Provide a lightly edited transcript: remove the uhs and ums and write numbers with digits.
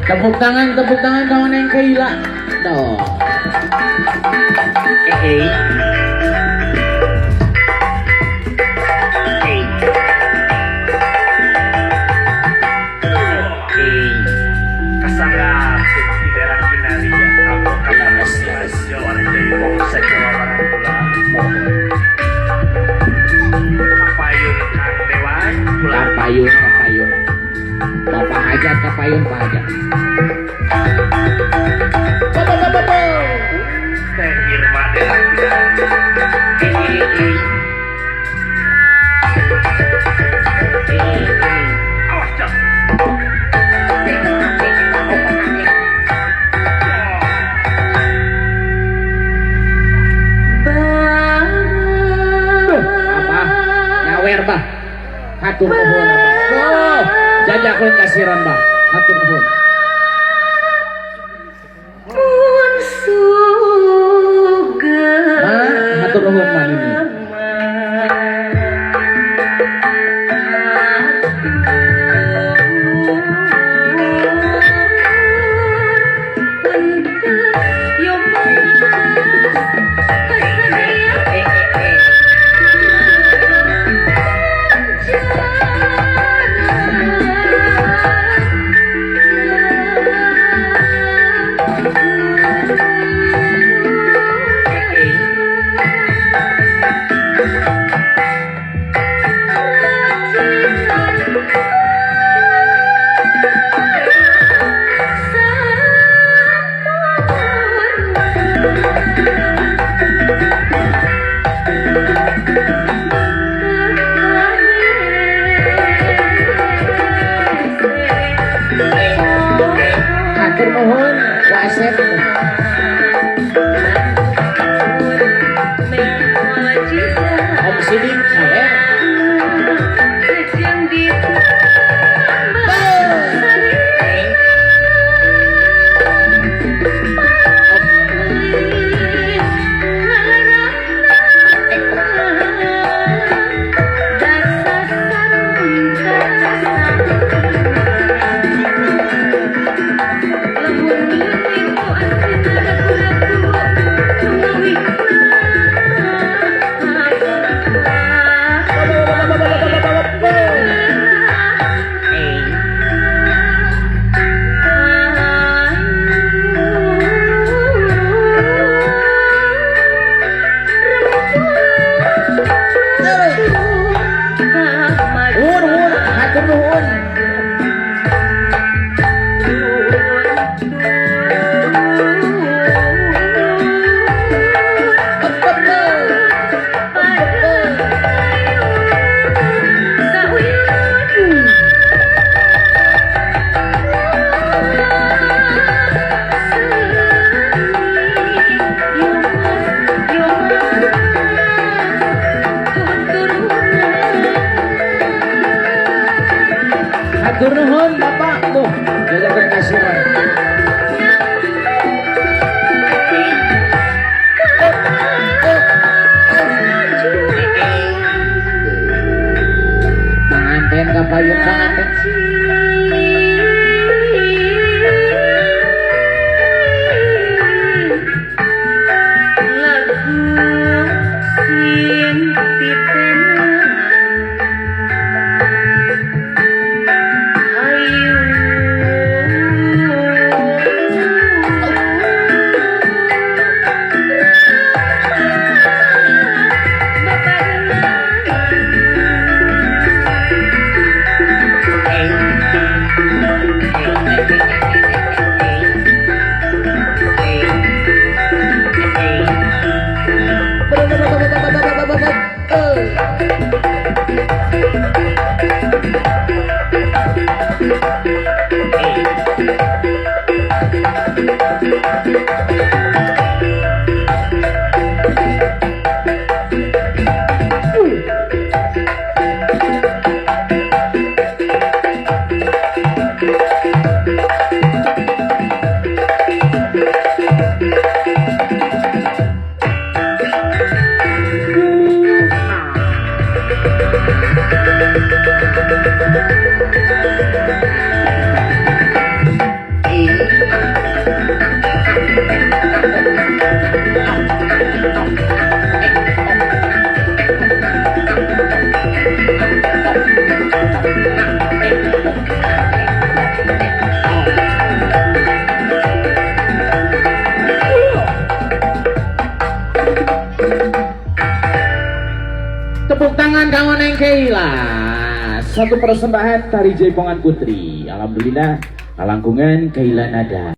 Tepuk tangan kawan yang keila. Tuh. Eh. Kasangat di daerah Kinaria, Kabupaten Jawa dari Polsek Jawa Barat pula. Kapayun Kang Dewan pula. Kapayun. Bapak hajat kapayun Pak hajat. Teh Irma daerah Kinaria. Awas Cok. Nyawer bah, hatur nuhun abah. Oh, jajakeun kasiran bah, hatur nuhun. Mun sugeng Hatur nuhun mah ini. Hatur nuhun wasep. Om Sidik sawer. Hatur nuhun. Hatur nuhun Bapak tuh, jajakeun kasiran. Manganten kapayun manganten. Tepuk tangan kawan yang Keila. Satu persembahan tari jaipongan putri. Alhamdulillah, kalangkungan Keila Nada.